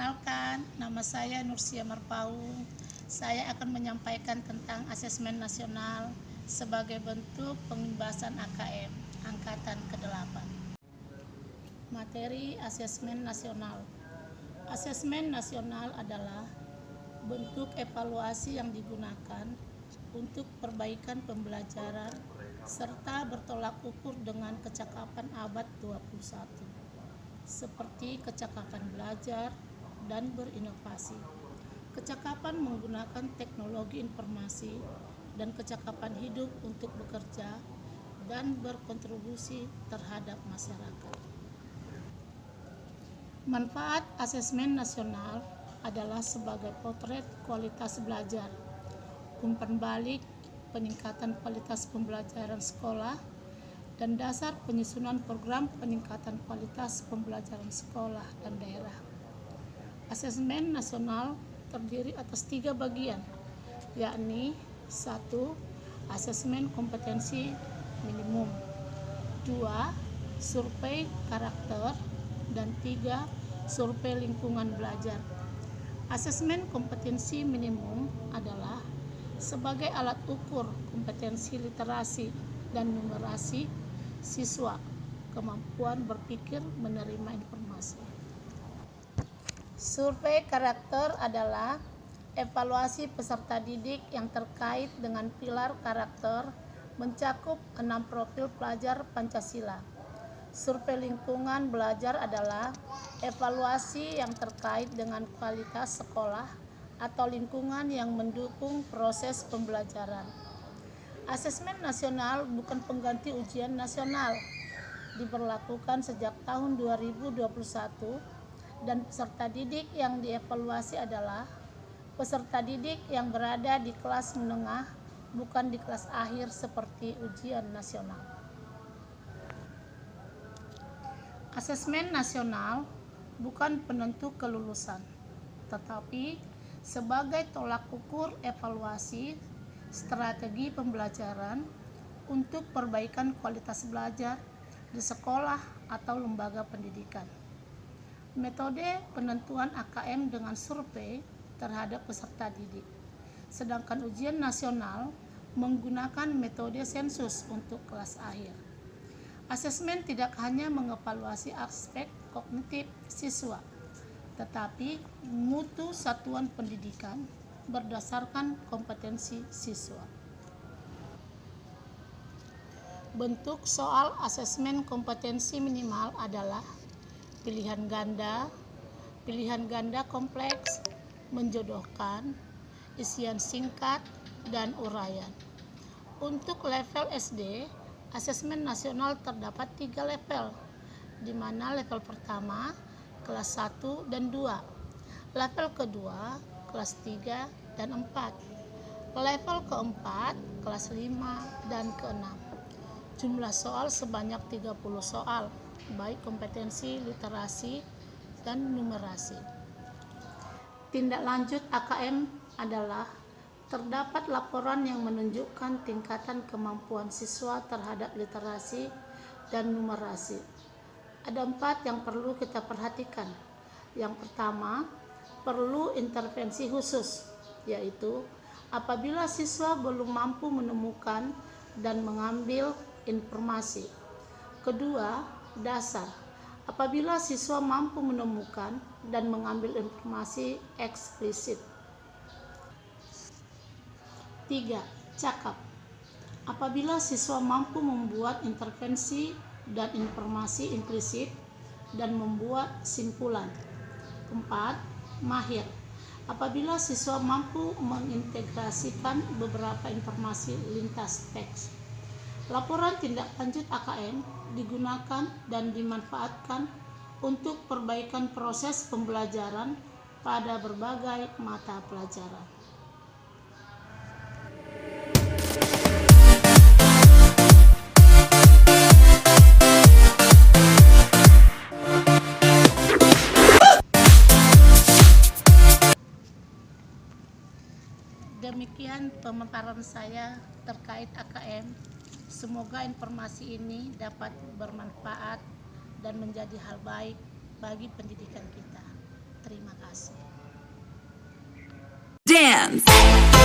Perkenalkan, nama saya Nursia Marpaung. Saya akan menyampaikan tentang asesmen nasional sebagai bentuk pembebasan AKM Angkatan ke-8. Materi asesmen nasional. Asesmen nasional adalah bentuk evaluasi yang digunakan untuk perbaikan pembelajaran serta bertolak ukur dengan kecakapan abad 21, seperti kecakapan belajar dan berinovasi, kecakapan menggunakan teknologi informasi, dan kecakapan hidup untuk bekerja dan berkontribusi terhadap masyarakat. Manfaat asesmen nasional adalah sebagai potret kualitas belajar, umpan balik peningkatan kualitas pembelajaran sekolah, dan dasar penyusunan program peningkatan kualitas pembelajaran sekolah dan daerah. Asesmen nasional terdiri atas 3 bagian, yakni 1. Asesmen kompetensi minimum, 2. Survei karakter, dan 3. Survei lingkungan belajar. Asesmen kompetensi minimum adalah sebagai alat ukur kompetensi literasi dan numerasi siswa, kemampuan berpikir menerima informasi. Survei karakter adalah evaluasi peserta didik yang terkait dengan pilar karakter, mencakup 6 profil pelajar Pancasila. Survei lingkungan belajar adalah evaluasi yang terkait dengan kualitas sekolah atau lingkungan yang mendukung proses pembelajaran. Asesmen nasional bukan pengganti ujian nasional, diberlakukan sejak tahun 2021, dan peserta didik yang dievaluasi adalah peserta didik yang berada di kelas menengah, bukan di kelas akhir seperti ujian nasional. Asesmen nasional bukan penentu kelulusan, tetapi sebagai tolak ukur evaluasi strategi pembelajaran untuk perbaikan kualitas belajar di sekolah atau lembaga pendidikan. Metode penentuan AKM dengan survei terhadap peserta didik, sedangkan ujian nasional menggunakan metode sensus untuk kelas akhir. Asesmen tidak hanya mengevaluasi aspek kognitif siswa, tetapi mutu satuan pendidikan berdasarkan kompetensi siswa. Bentuk soal asesmen kompetensi minimal adalah pilihan ganda kompleks, menjodohkan, isian singkat, dan uraian. Untuk level SD, asesmen nasional terdapat 3 level, di mana level pertama kelas 1 dan 2, level kedua kelas 3 dan 4, level keempat kelas 5 dan ke-6. Jumlah soal sebanyak 30 soal, baik kompetensi literasi dan numerasi. Tindak lanjut AKM adalah terdapat laporan yang menunjukkan tingkatan kemampuan siswa terhadap literasi dan numerasi. Ada 4 yang perlu kita perhatikan. Yang pertama, perlu intervensi khusus, yaitu apabila siswa belum mampu menemukan dan mengambil informasi. Kedua, dasar, apabila siswa mampu menemukan dan mengambil informasi eksplisit. 3. Cakap, apabila siswa mampu membuat intervensi dan informasi implisit dan membuat simpulan. 4. Mahir, apabila siswa mampu mengintegrasikan beberapa informasi lintas teks. Laporan tindak lanjut AKM digunakan dan dimanfaatkan untuk perbaikan proses pembelajaran pada berbagai mata pelajaran. Demikian pemaparan saya terkait AKM. Semoga informasi ini dapat bermanfaat dan menjadi hal baik bagi pendidikan kita. Terima kasih. Dance.